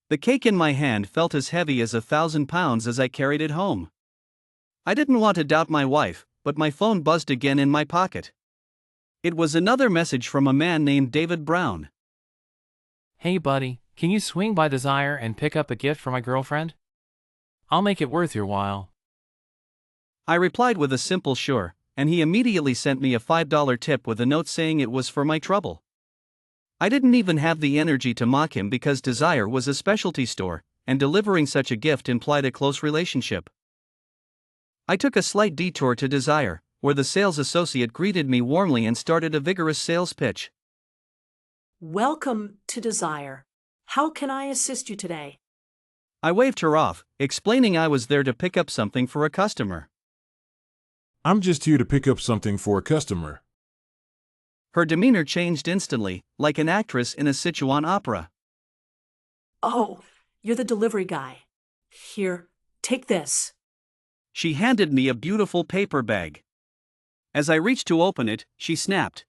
The cake in my hand felt as heavy as 1,000 pounds as I carried it home. I didn't want to doubt my wife, but my phone buzzed again in my pocket. It was another message from a man named David Brown. Hey buddy, can you swing by Desire and pick up a gift for my girlfriend? I'll make it worth your while. I replied with a simple sure, and he immediately sent me a $5 tip with a note saying it was for my trouble. I didn't even have the energy to mock him because Desire was a specialty store, and delivering such a gift implied a close relationship. I took a slight detour to Desire, where the sales associate greeted me warmly and started a vigorous sales pitch. Welcome to Desire. How can I assist you today? I waved her off, explaining I was there to pick up something for a customer. I'm just here to pick up something for a customer. Her demeanor changed instantly, like an actress in a Sichuan opera. Oh, you're the delivery guy. Here, take this. She handed me a beautiful paper bag. As I reached to open it, she snapped.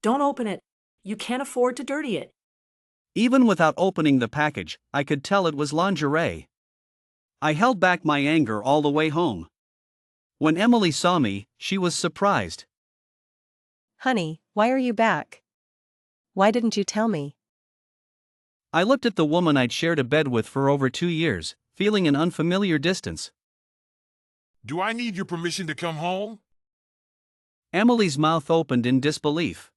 Don't open it. You can't afford to dirty it. Even without opening the package, I could tell it was lingerie. I held back my anger all the way home. When Emily saw me, she was surprised. Honey, why are you back? Why didn't you tell me? I looked at the woman I'd shared a bed with for over 2 years, feeling an unfamiliar distance. Do I need your permission to come home? Emily's mouth opened in disbelief.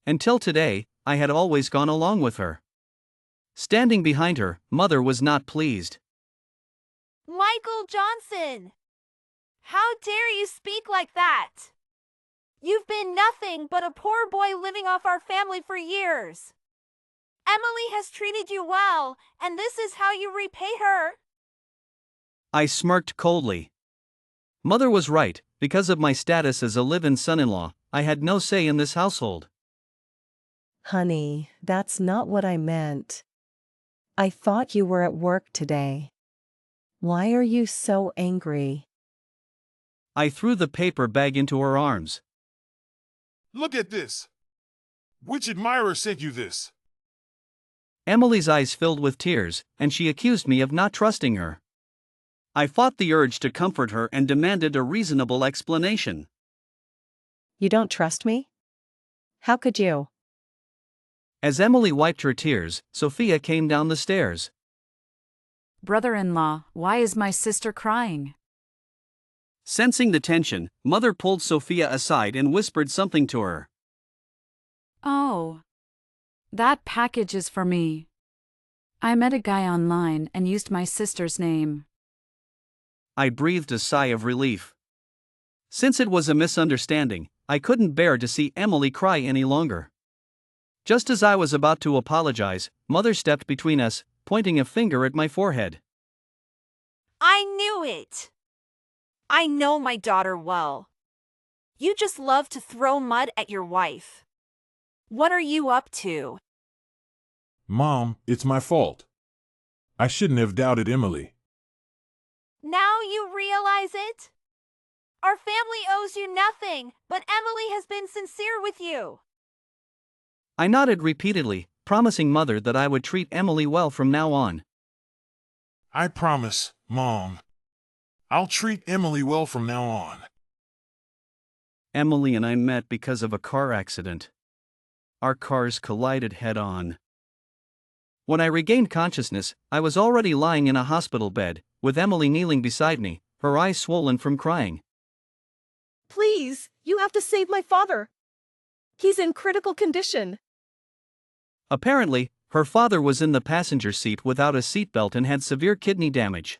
Until today, I had always gone along with her. Standing behind her, Mother was not pleased. Michael Johnson! How dare you speak like that? You've been nothing but a poor boy living off our family for years. Emily has treated you well, and this is how you repay her. I smirked coldly. Mother was right, because of my status as a live-in son-in-law, I had no say in this household. Honey, that's not what I meant. I thought you were at work today. Why are you so angry? I threw the paper bag into her arms. Look at this. Which admirer sent you this? Emily's eyes filled with tears, and she accused me of not trusting her. I fought the urge to comfort her and demanded a reasonable explanation. You don't trust me? How could you? As Emily wiped her tears, Sophia came down the stairs. Brother-in-law, why is my sister crying? Sensing the tension, Mother pulled Sophia aside and whispered something to her. Oh. That package is for me. I met a guy online and used my sister's name. I breathed a sigh of relief. Since it was a misunderstanding, I couldn't bear to see Emily cry any longer. Just as I was about to apologize, Mother stepped between us, pointing a finger at my forehead. I knew it. I know my daughter well. You just love to throw mud at your wife. What are you up to? Mom, it's my fault. I shouldn't have doubted Emily. Now you realize it? Our family owes you nothing, but Emily has been sincere with you. I nodded repeatedly, promising Mother that I would treat Emily well from now on. I promise, Mom. I'll treat Emily well from now on. Emily and I met because of a car accident. Our cars collided head-on. When I regained consciousness, I was already lying in a hospital bed, with Emily kneeling beside me, her eyes swollen from crying. Please, you have to save my father. He's in critical condition. Apparently, her father was in the passenger seat without a seatbelt and had severe kidney damage.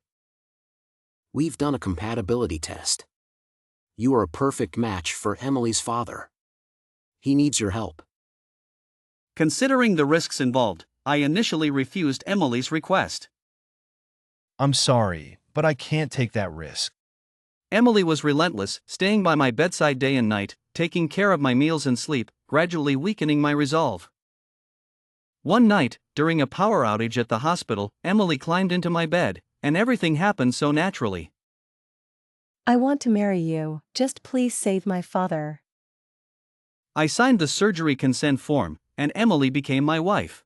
We've done a compatibility test. You are a perfect match for Emily's father. He needs your help. Considering the risks involved, I initially refused Emily's request. I'm sorry, but I can't take that risk. Emily was relentless, staying by my bedside day and night, taking care of my meals and sleep, gradually weakening my resolve. One night, during a power outage at the hospital, Emily climbed into my bed, and everything happened so naturally. I want to marry you, just please save my father. I signed the surgery consent form, and Emily became my wife.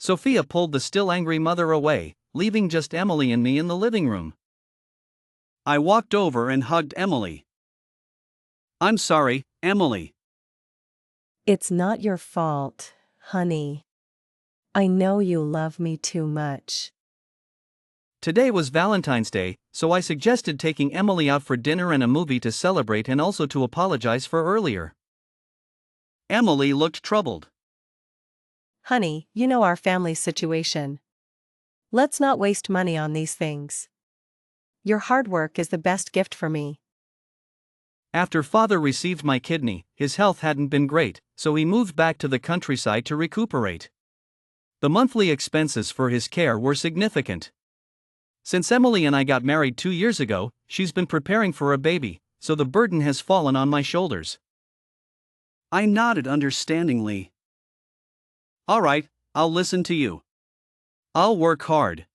Sophia pulled the still angry mother away, leaving just Emily and me in the living room. I walked over and hugged Emily. "I'm sorry, Emily." It's not your fault, honey. I know you love me too much. Today was Valentine's Day, so I suggested taking Emily out for dinner and a movie to celebrate and also to apologize for earlier. Emily looked troubled. Honey, you know our family situation. Let's not waste money on these things. Your hard work is the best gift for me. After father received my kidney, his health hadn't been great, so he moved back to the countryside to recuperate. The monthly expenses for his care were significant. Since Emily and I got married 2 years ago, she's been preparing for a baby, so the burden has fallen on my shoulders. I nodded understandingly. "All right, I'll listen to you. I'll work hard.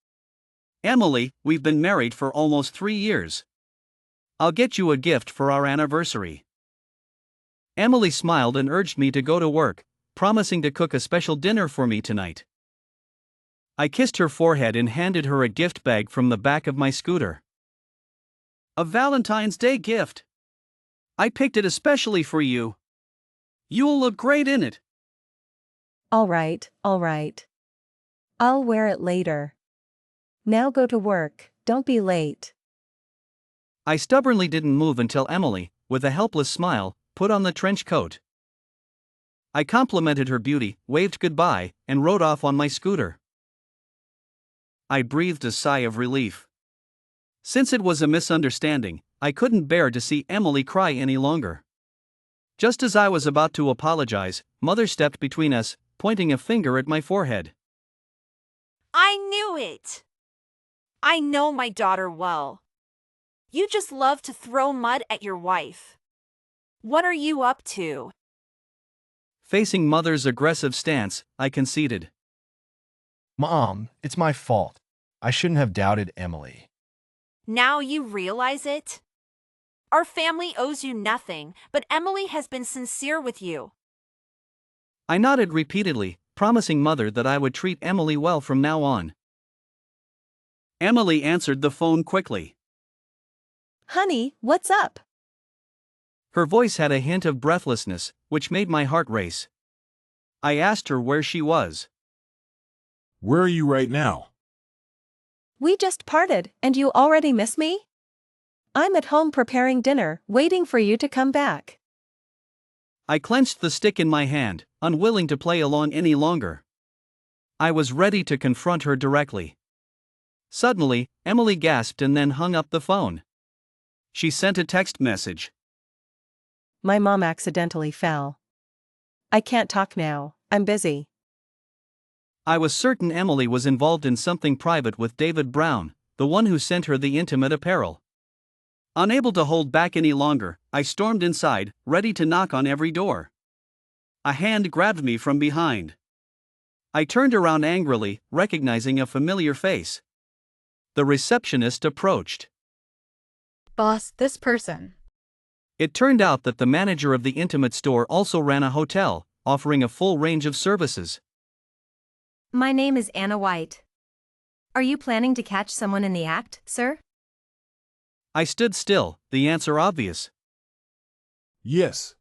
Emily, we've been married for almost 3 years. I'll get you a gift for our anniversary." Emily smiled and urged me to go to work, promising to cook a special dinner for me tonight. I kissed her forehead and handed her a gift bag from the back of my scooter. "A Valentine's Day gift. I picked it especially for you. You'll look great in it." All right, all right. I'll wear it later. Now go to work, don't be late. I stubbornly didn't move until Emily, with a helpless smile, put on the trench coat. I complimented her beauty, waved goodbye, and rode off on my scooter. I breathed a sigh of relief. Since it was a misunderstanding, I couldn't bear to see Emily cry any longer. Just as I was about to apologize, Mother stepped between us, pointing a finger at my forehead. I knew it! I know my daughter well. You just love to throw mud at your wife. What are you up to? Facing Mother's aggressive stance, I conceded. Mom, it's my fault. I shouldn't have doubted Emily. Now you realize it? Our family owes you nothing, but Emily has been sincere with you. I nodded repeatedly, promising Mother that I would treat Emily well from now on. Emily answered the phone quickly. Honey, what's up? Her voice had a hint of breathlessness, which made my heart race. I asked her where she was. Where are you right now? We just parted, and you already miss me? I'm at home preparing dinner, waiting for you to come back. I clenched the stick in my hand, unwilling to play along any longer. I was ready to confront her directly. Suddenly, Emily gasped and then hung up the phone. She sent a text message. My mom accidentally fell. I can't talk now, I'm busy. I was certain Emily was involved in something private with David Brown, the one who sent her the intimate apparel. Unable to hold back any longer, I stormed inside, ready to knock on every door. A hand grabbed me from behind. I turned around angrily, recognizing a familiar face. The receptionist approached. Boss, this person. It turned out that the manager of the intimate store also ran a hotel, offering a full range of services. My name is Anna White. Are you planning to catch someone in the act, sir? I stood still, the answer obvious. Yes.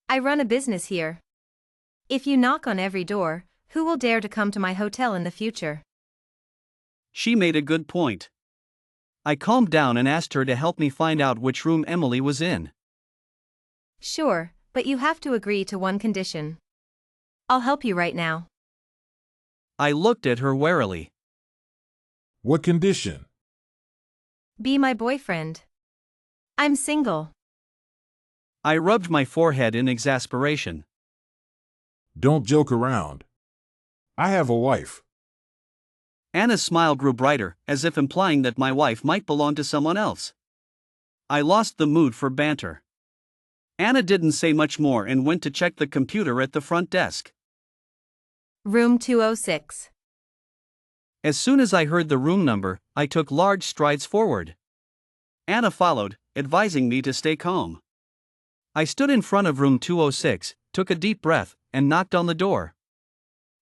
I run a business here. If you knock on every door, who will dare to come to my hotel in the future? She made a good point. I calmed down and asked her to help me find out which room Emily was in. Sure, but you have to agree to one condition. I'll help you right now. I looked at her warily. What condition? Be my boyfriend. I'm single. I rubbed my forehead in exasperation. Don't joke around. I have a wife. Anna's smile grew brighter, as if implying that my wife might belong to someone else. I lost the mood for banter. Anna didn't say much more and went to check the computer at the front desk. Room 206. As soon as I heard the room number, I took large strides forward. Anna followed, advising me to stay calm. I stood in front of room 206, took a deep breath, and knocked on the door.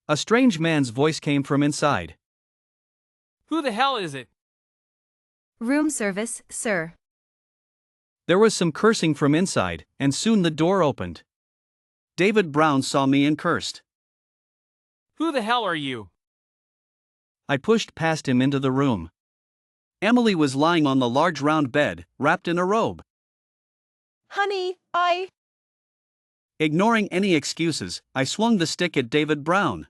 A strange man's voice came from inside. Who the hell is it? Room service, sir. There was some cursing from inside, and soon the door opened. David Brown saw me and cursed. Who the hell are you? I pushed past him into the room. Emily was lying on the large round bed, wrapped in a robe. Honey, Ignoring any excuses, I swung the stick at David Brown.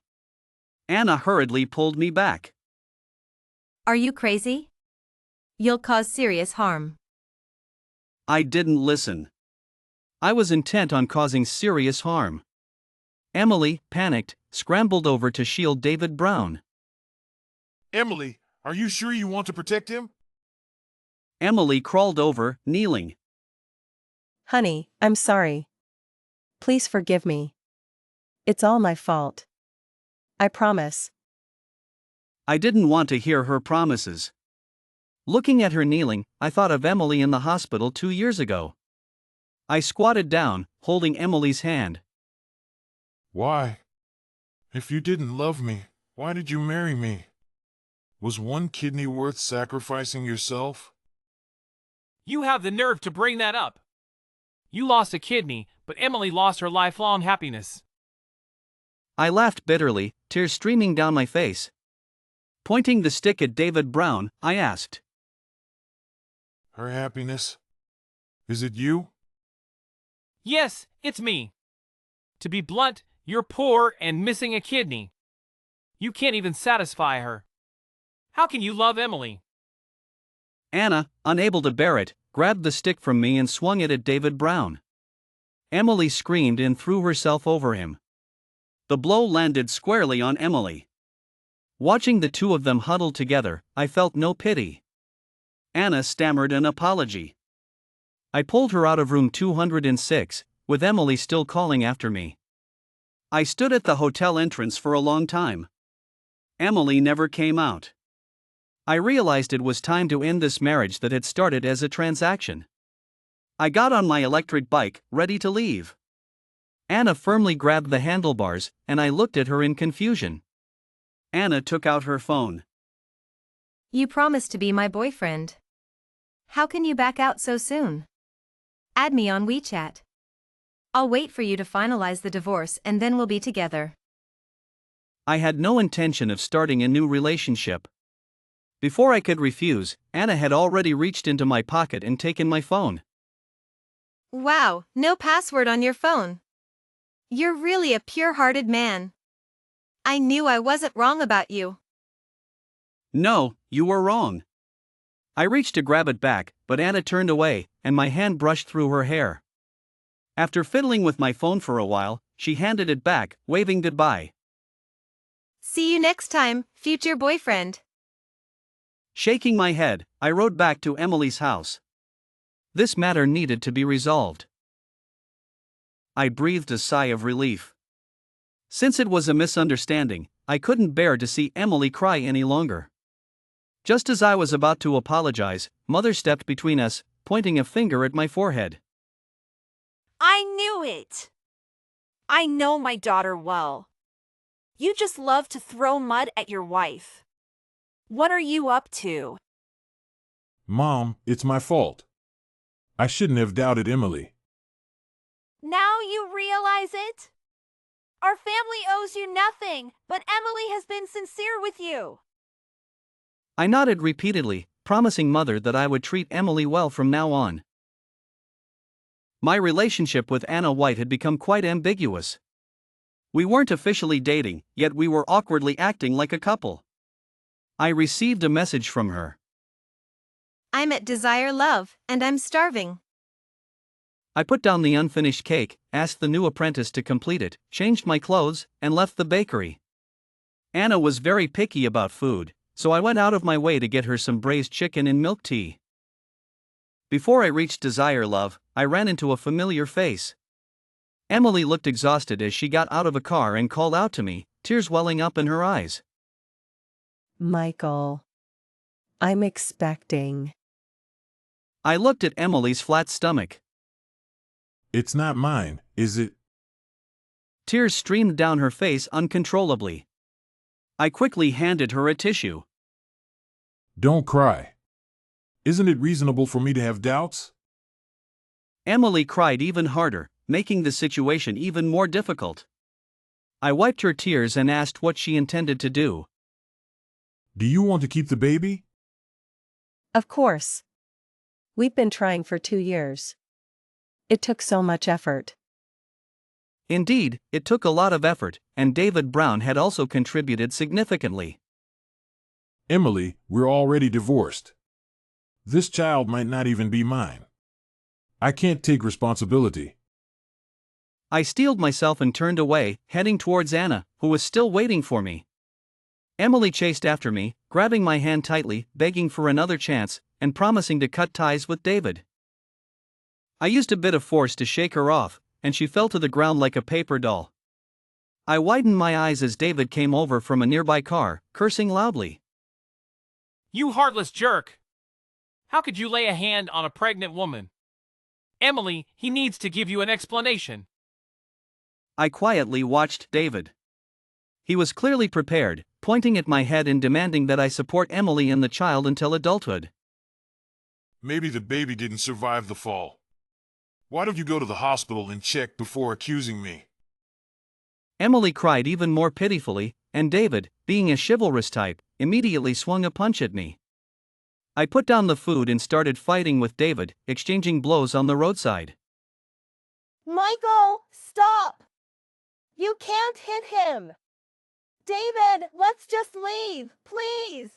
Anna hurriedly pulled me back. Are you crazy? You'll cause serious harm. I didn't listen. I was intent on causing serious harm. Emily, panicked, scrambled over to shield David Brown. Emily, are you sure you want to protect him? Emily crawled over, kneeling. Honey, I'm sorry. Please forgive me. It's all my fault. I promise. I didn't want to hear her promises. Looking at her kneeling, I thought of Emily in the hospital 2 years ago. I squatted down, holding Emily's hand. Why? If you didn't love me, why did you marry me? Was one kidney worth sacrificing yourself? You have the nerve to bring that up. You lost a kidney, but Emily lost her lifelong happiness. I laughed bitterly, tears streaming down my face. Pointing the stick at David Brown, I asked. Her happiness? Is it you? Yes, it's me. To be blunt, you're poor and missing a kidney. You can't even satisfy her. How can you love Emily? Anna, unable to bear it, grabbed the stick from me and swung it at David Brown. Emily screamed and threw herself over him. The blow landed squarely on Emily. Watching the two of them huddled together, I felt no pity. Anna stammered an apology. I pulled her out of room 206, with Emily still calling after me. I stood at the hotel entrance for a long time. Emily never came out. I realized it was time to end this marriage that had started as a transaction. I got on my electric bike, ready to leave. Anna firmly grabbed the handlebars, and I looked at her in confusion. Anna took out her phone. You promised to be my boyfriend. How can you back out so soon? Add me on WeChat. I'll wait for you to finalize the divorce and then we'll be together. I had no intention of starting a new relationship. Before I could refuse, Anna had already reached into my pocket and taken my phone. Wow, no password on your phone. You're really a pure-hearted man. I knew I wasn't wrong about you. No, you were wrong. I reached to grab it back, but Anna turned away, and my hand brushed through her hair. After fiddling with my phone for a while, she handed it back, waving goodbye. See you next time, future boyfriend. Shaking my head, I rode back to Emily's house. This matter needed to be resolved. I breathed a sigh of relief. Since it was a misunderstanding, I couldn't bear to see Emily cry any longer. Just as I was about to apologize, Mother stepped between us, pointing a finger at my forehead. I knew it. I know my daughter well. You just love to throw mud at your wife. What are you up to? Mom, it's my fault. I shouldn't have doubted Emily. Now you realize it? Our family owes you nothing, but Emily has been sincere with you. I nodded repeatedly, promising Mother that I would treat Emily well from now on. My relationship with Anna White had become quite ambiguous. We weren't officially dating, yet we were awkwardly acting like a couple. I received a message from her. I'm at Desire Love, and I'm starving. I put down the unfinished cake, asked the new apprentice to complete it, changed my clothes, and left the bakery. Anna was very picky about food, so I went out of my way to get her some braised chicken and milk tea. Before I reached Desire Love, I ran into a familiar face. Emily looked exhausted as she got out of a car and called out to me, tears welling up in her eyes. Michael. I'm expecting. I looked at Emily's flat stomach. It's not mine, is it? Tears streamed down her face uncontrollably. I quickly handed her a tissue. Don't cry. Isn't it reasonable for me to have doubts? Emily cried even harder, making the situation even more difficult. I wiped her tears and asked what she intended to do. Do you want to keep the baby? Of course. We've been trying for 2 years. It took so much effort. Indeed, it took a lot of effort, and David Brown had also contributed significantly. Emily, we're already divorced. This child might not even be mine. I can't take responsibility. I steeled myself and turned away, heading towards Anna, who was still waiting for me. Emily chased after me, grabbing my hand tightly, begging for another chance, and promising to cut ties with David. I used a bit of force to shake her off, and she fell to the ground like a paper doll. I widened my eyes as David came over from a nearby car, cursing loudly. You heartless jerk! How could you lay a hand on a pregnant woman? Emily, he needs to give you an explanation. I quietly watched David. He was clearly prepared, pointing at my head and demanding that I support Emily and the child until adulthood. Maybe the baby didn't survive the fall. Why don't you go to the hospital and check before accusing me? Emily cried even more pitifully, and David, being a chivalrous type, immediately swung a punch at me. I put down the food and started fighting with David, exchanging blows on the roadside. Michael, stop! You can't hit him! David, let's just leave, please!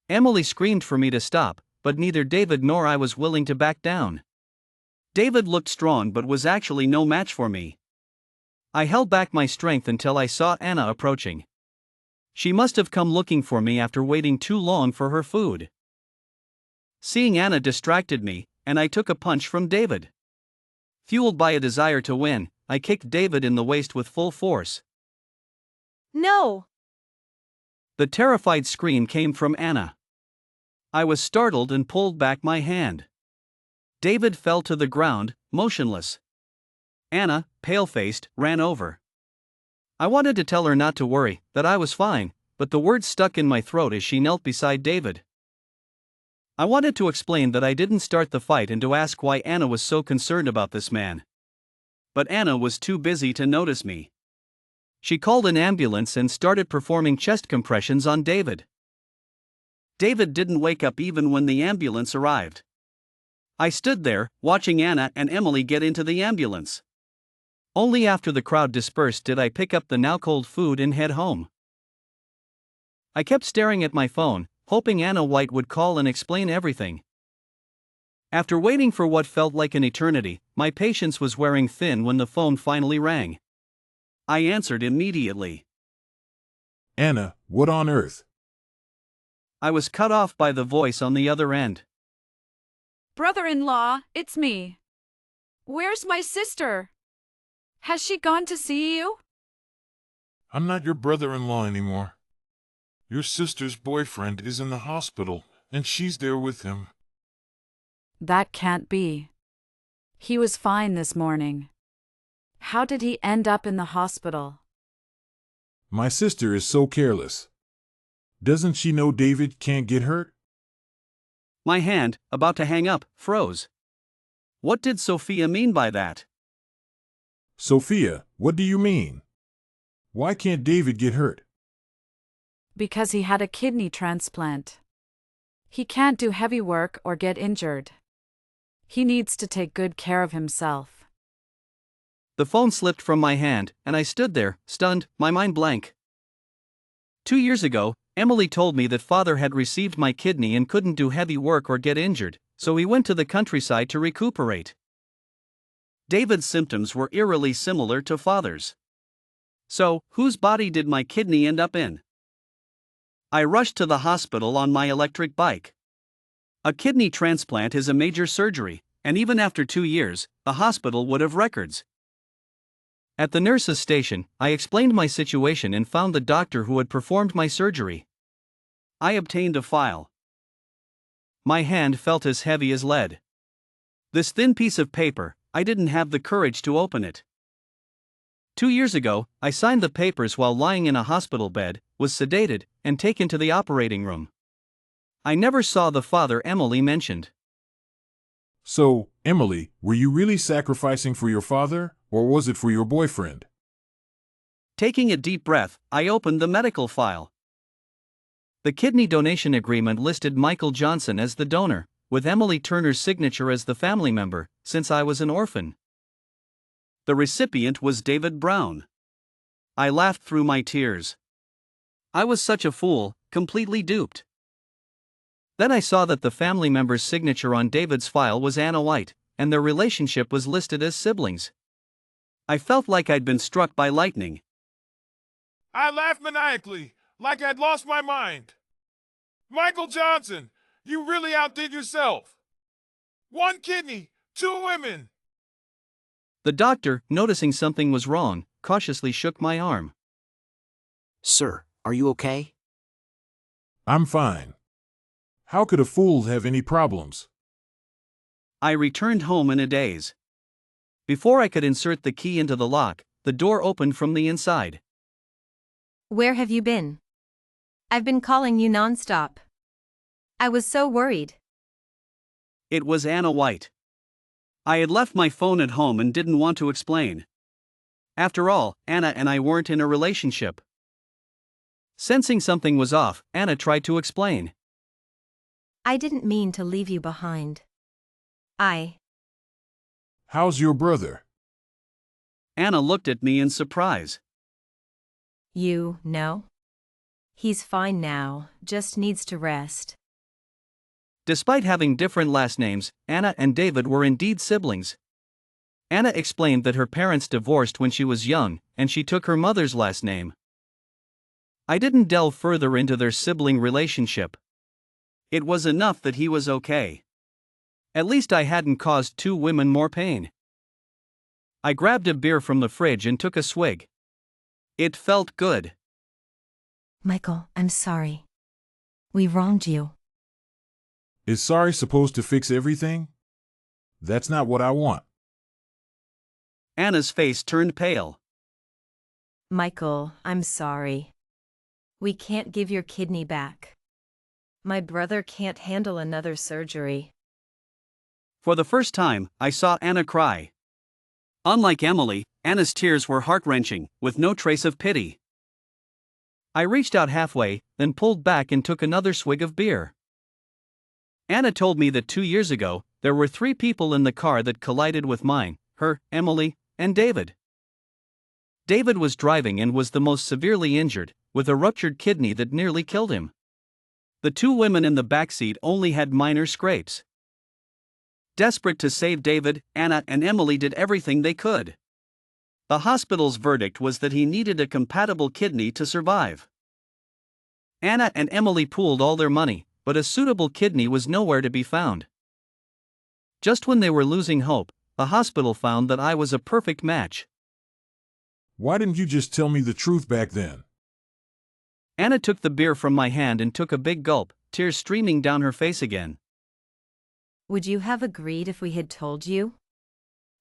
Emily screamed for me to stop, but neither David nor I was willing to back down. David looked strong but was actually no match for me. I held back my strength until I saw Anna approaching. She must have come looking for me after waiting too long for her food. Seeing Anna distracted me, and I took a punch from David. Fueled by a desire to win, I kicked David in the waist with full force. No! The terrified scream came from Anna. I was startled and pulled back my hand. David fell to the ground, motionless. Anna, pale-faced, ran over. I wanted to tell her not to worry, that I was fine, but the words stuck in my throat as she knelt beside David. I wanted to explain that I didn't start the fight and to ask why Anna was so concerned about this man. But Anna was too busy to notice me. She called an ambulance and started performing chest compressions on David. David didn't wake up even when the ambulance arrived. I stood there, watching Anna and Emily get into the ambulance. Only after the crowd dispersed did I pick up the now cold food and head home. I kept staring at my phone, hoping Anna White would call and explain everything. After waiting for what felt like an eternity, my patience was wearing thin when the phone finally rang. I answered immediately. Anna, what on earth? I was cut off by the voice on the other end. Brother-in-law, it's me. Where's my sister? Has she gone to see you? I'm not your brother-in-law anymore. Your sister's boyfriend is in the hospital, and she's there with him. That can't be. He was fine this morning. How did he end up in the hospital? My sister is so careless. Doesn't she know David can't get hurt? My hand, about to hang up, froze. What did Sophia mean by that? Sophia, what do you mean? Why can't David get hurt? Because he had a kidney transplant. He can't do heavy work or get injured. He needs to take good care of himself. The phone slipped from my hand, and I stood there, stunned, my mind blank. 2 years ago, Emily told me that father had received my kidney and couldn't do heavy work or get injured, so he went to the countryside to recuperate. David's symptoms were eerily similar to father's. So, whose body did my kidney end up in? I rushed to the hospital on my electric bike. A kidney transplant is a major surgery, and even after 2 years, the hospital would have records. At the nurse's station, I explained my situation and found the doctor who had performed my surgery. I obtained a file. My hand felt as heavy as lead. This thin piece of paper, I didn't have the courage to open it. 2 years ago, I signed the papers while lying in a hospital bed, was sedated, and taken to the operating room. I never saw the father Emily mentioned. So, Emily, were you really sacrificing for your father, or was it for your boyfriend? Taking a deep breath, I opened the medical file. The kidney donation agreement listed Michael Johnson as the donor, with Emily Turner's signature as the family member, since I was an orphan. The recipient was David Brown. I laughed through my tears. I was such a fool, completely duped. Then I saw that the family member's signature on David's file was Anna White, and their relationship was listed as siblings. I felt like I'd been struck by lightning. I laughed maniacally, like I'd lost my mind. Michael Johnson, you really outdid yourself. 1 kidney, 2 women. The doctor, noticing something was wrong, cautiously shook my arm. Sir, are you okay? I'm fine. How could a fool have any problems? I returned home in a daze. Before I could insert the key into the lock, the door opened from the inside. Where have you been? I've been calling you nonstop. I was so worried. It was Anna White. I had left my phone at home and didn't want to explain. After all, Anna and I weren't in a relationship. Sensing something was off, Anna tried to explain. I didn't mean to leave you behind. How's your brother? Anna looked at me in surprise. You know? He's fine now, just needs to rest. Despite having different last names, Anna and David were indeed siblings. Anna explained that her parents divorced when she was young, and she took her mother's last name. I didn't delve further into their sibling relationship. It was enough that he was okay. At least I hadn't caused 2 women more pain. I grabbed a beer from the fridge and took a swig. It felt good. Michael, I'm sorry. We wronged you. Is sorry supposed to fix everything? That's not what I want. Anna's face turned pale. Michael, I'm sorry. We can't give your kidney back. My brother can't handle another surgery. For the first time, I saw Anna cry. Unlike Emily, Anna's tears were heart-wrenching, with no trace of pity. I reached out halfway, then pulled back and took another swig of beer. Anna told me that 2 years ago, there were 3 people in the car that collided with mine, her, Emily, and David. David was driving and was the most severely injured, with a ruptured kidney that nearly killed him. The 2 women in the backseat only had minor scrapes. Desperate to save David, Anna and Emily did everything they could. The hospital's verdict was that he needed a compatible kidney to survive. Anna and Emily pooled all their money, but a suitable kidney was nowhere to be found. Just when they were losing hope, the hospital found that I was a perfect match. Why didn't you just tell me the truth back then? Anna took the beer from my hand and took a big gulp, tears streaming down her face again. Would you have agreed if we had told you?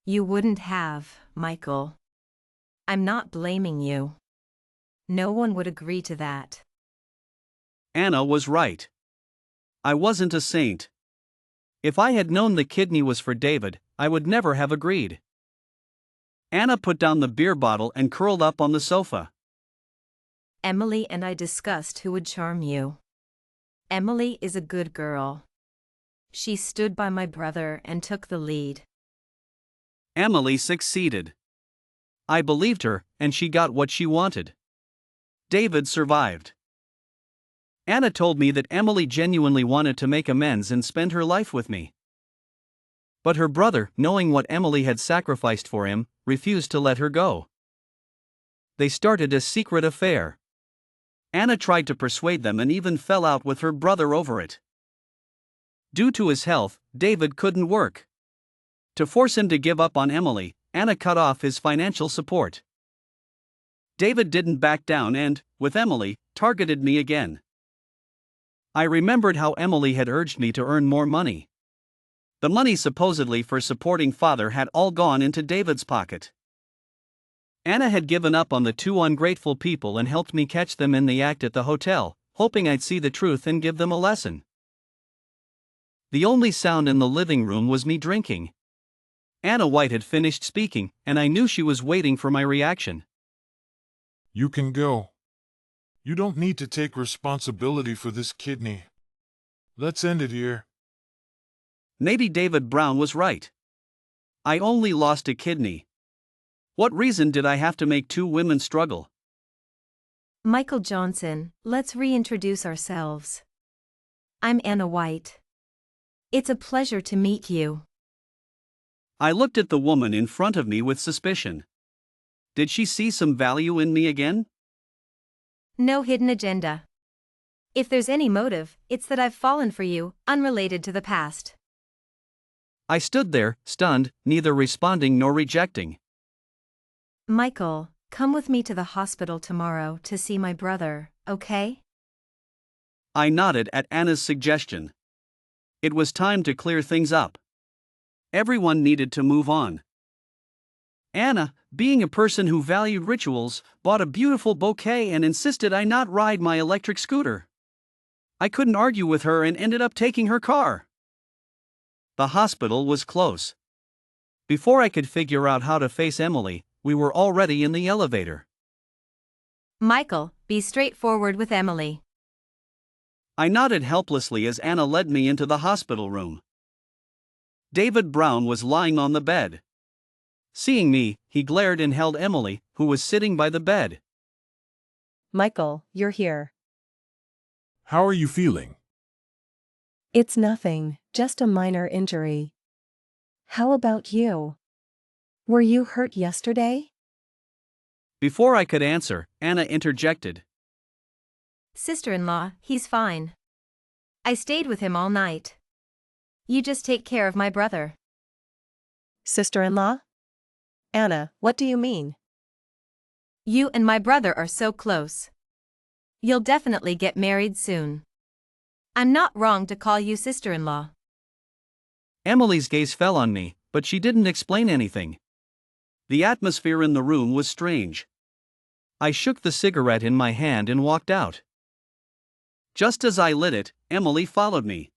You wouldn't have, Michael. I'm not blaming you. No one would agree to that. Anna was right. I wasn't a saint. If I had known the kidney was for David, I would never have agreed. Anna put down the beer bottle and curled up on the sofa. Emily and I discussed who would charm you. Emily is a good girl. She stood by my brother and took the lead. Emily succeeded. I believed her, and she got what she wanted. David survived. Anna told me that Emily genuinely wanted to make amends and spend her life with me. But her brother, knowing what Emily had sacrificed for him, refused to let her go. They started a secret affair. Anna tried to persuade them and even fell out with her brother over it. Due to his health, David couldn't work. To force him to give up on Emily, Anna cut off his financial support. David didn't back down and, with Emily, targeted me again. I remembered how Emily had urged me to earn more money. The money supposedly for supporting father had all gone into David's pocket. Anna had given up on the two ungrateful people and helped me catch them in the act at the hotel, hoping I'd see the truth and give them a lesson. The only sound in the living room was me drinking. Anna White had finished speaking, and I knew she was waiting for my reaction. You can go. You don't need to take responsibility for this kidney. Let's end it here. Maybe David Brown was right. I only lost a kidney. What reason did I have to make two women struggle? Michael Johnson, let's reintroduce ourselves. I'm Anna White. It's a pleasure to meet you. I looked at the woman in front of me with suspicion. Did she see some value in me again? No hidden agenda. If there's any motive, it's that I've fallen for you, unrelated to the past. I stood there, stunned, neither responding nor rejecting. Michael, come with me to the hospital tomorrow to see my brother, okay? I nodded at Anna's suggestion. It was time to clear things up. Everyone needed to move on. Anna, being a person who valued rituals, bought a beautiful bouquet and insisted I not ride my electric scooter. I couldn't argue with her and ended up taking her car. The hospital was close. Before I could figure out how to face Emily, we were already in the elevator. Michael, be straightforward with Emily. I nodded helplessly as Anna led me into the hospital room. David Brown was lying on the bed. Seeing me, he glared and held Emily, who was sitting by the bed. Michael, you're here. How are you feeling? It's nothing, just a minor injury. How about you? Were you hurt yesterday? Before I could answer, Anna interjected. Sister-in-law, he's fine. I stayed with him all night. You just take care of my brother. Sister-in-law? Anna, what do you mean? You and my brother are so close. You'll definitely get married soon. I'm not wrong to call you sister-in-law. Emily's gaze fell on me, but she didn't explain anything. The atmosphere in the room was strange. I shook the cigarette in my hand and walked out. Just as I lit it, Emily followed me.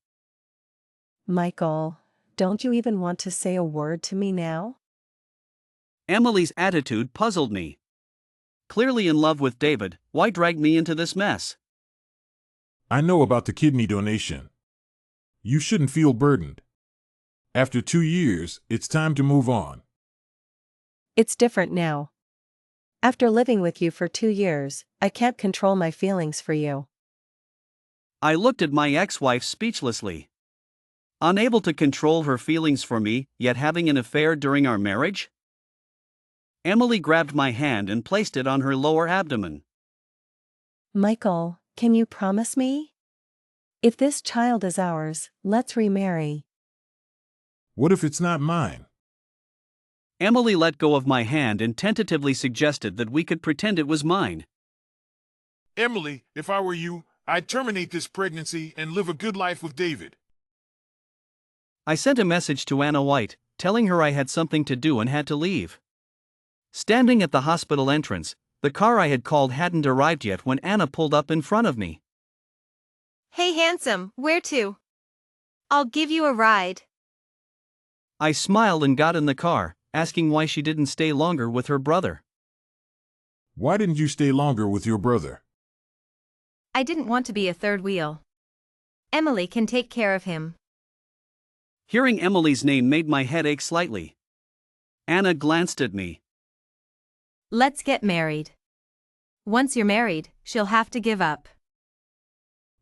Michael, don't you even want to say a word to me now? Emily's attitude puzzled me. Clearly in love with David, why drag me into this mess? I know about the kidney donation. You shouldn't feel burdened. After 2 years, it's time to move on. It's different now. After living with you for 2 years, I can't control my feelings for you. I looked at my ex-wife speechlessly. Unable to control her feelings for me, yet having an affair during our marriage? Emily grabbed my hand and placed it on her lower abdomen. Michael, can you promise me? If this child is ours, let's remarry. What if it's not mine? Emily let go of my hand and tentatively suggested that we could pretend it was mine. Emily, if I were you, I'd terminate this pregnancy and live a good life with David. I sent a message to Anna White, telling her I had something to do and had to leave. Standing at the hospital entrance, the car I had called hadn't arrived yet when Anna pulled up in front of me. Hey handsome, where to? I'll give you a ride. I smiled and got in the car, asking why she didn't stay longer with her brother. Why didn't you stay longer with your brother? I didn't want to be a third wheel. Emily can take care of him. Hearing Emily's name made my head ache slightly. Anna glanced at me. Let's get married. Once you're married, she'll have to give up.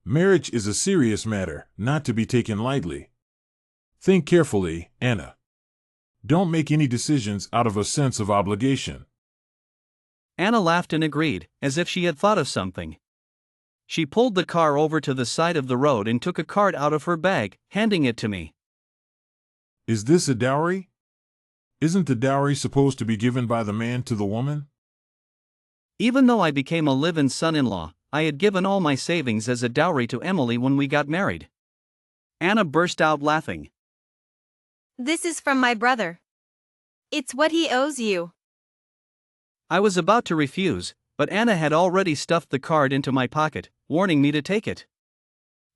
Marriage is a serious matter, not to be taken lightly. Think carefully, Anna. Don't make any decisions out of a sense of obligation. Anna laughed and agreed, as if she had thought of something. She pulled the car over to the side of the road and took a card out of her bag, handing it to me. Is this a dowry? Isn't the dowry supposed to be given by the man to the woman? Even though I became a live-in son-in-law, I had given all my savings as a dowry to Emily when we got married. Anna burst out laughing. This is from my brother. It's what he owes you. I was about to refuse, but Anna had already stuffed the card into my pocket, warning me to take it.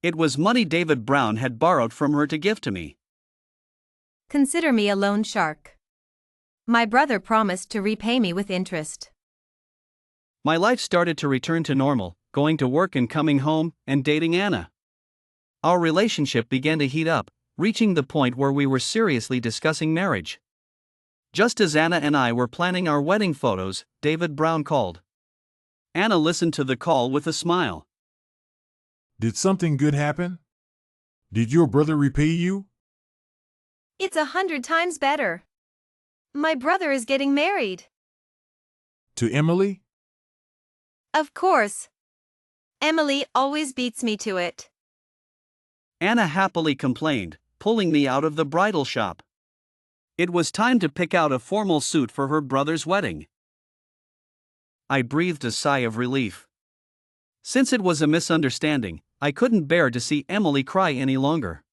It was money David Brown had borrowed from her to give to me. Consider me a loan shark. My brother promised to repay me with interest. My life started to return to normal, going to work and coming home, and dating Anna. Our relationship began to heat up, reaching the point where we were seriously discussing marriage. Just as Anna and I were planning our wedding photos, David Brown called. Anna listened to the call with a smile. Did something good happen? Did your brother repay you? It's 100 times better. My brother is getting married. To Emily? Of course. Emily always beats me to it. Anna happily complained, pulling me out of the bridal shop. It was time to pick out a formal suit for her brother's wedding. I breathed a sigh of relief. Since it was a misunderstanding, I couldn't bear to see Emily cry any longer.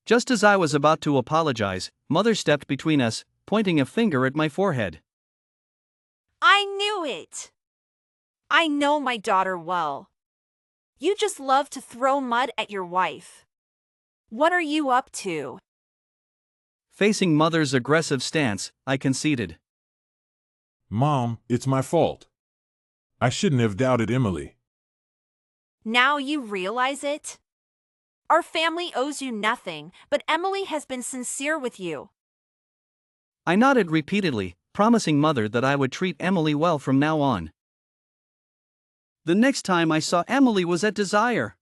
Just as I was about to apologize, Mother stepped between us, pointing a finger at my forehead. I knew it! I know my daughter well. You just love to throw mud at your wife. What are you up to? Facing Mother's aggressive stance, I conceded. Mom, it's my fault. I shouldn't have doubted Emily. Now you realize it? Our family owes you nothing, but Emily has been sincere with you. I nodded repeatedly, promising Mother that I would treat Emily well from now on. The next time I saw Emily was at Desire.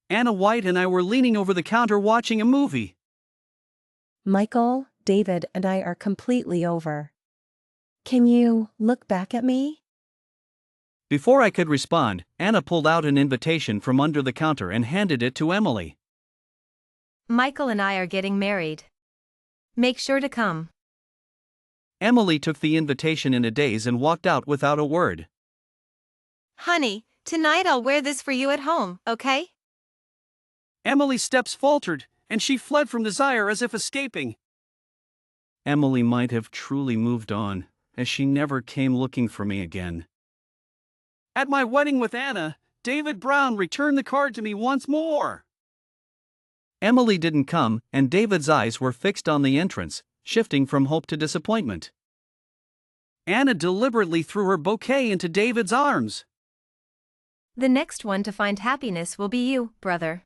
Anna White and I were leaning over the counter watching a movie. Michael, David, and I are completely over. Can you look back at me? Before I could respond, Anna pulled out an invitation from under the counter and handed it to Emily. Michael and I are getting married. Make sure to come. Emily took the invitation in a daze and walked out without a word. Honey, tonight I'll wear this for you at home, okay? Emily's steps faltered, and she fled from Desire as if escaping. Emily might have truly moved on, as she never came looking for me again. At my wedding with Anna, David Brown returned the card to me once more. Emily didn't come, and David's eyes were fixed on the entrance, shifting from hope to disappointment. Anna deliberately threw her bouquet into David's arms. The next one to find happiness will be you, brother.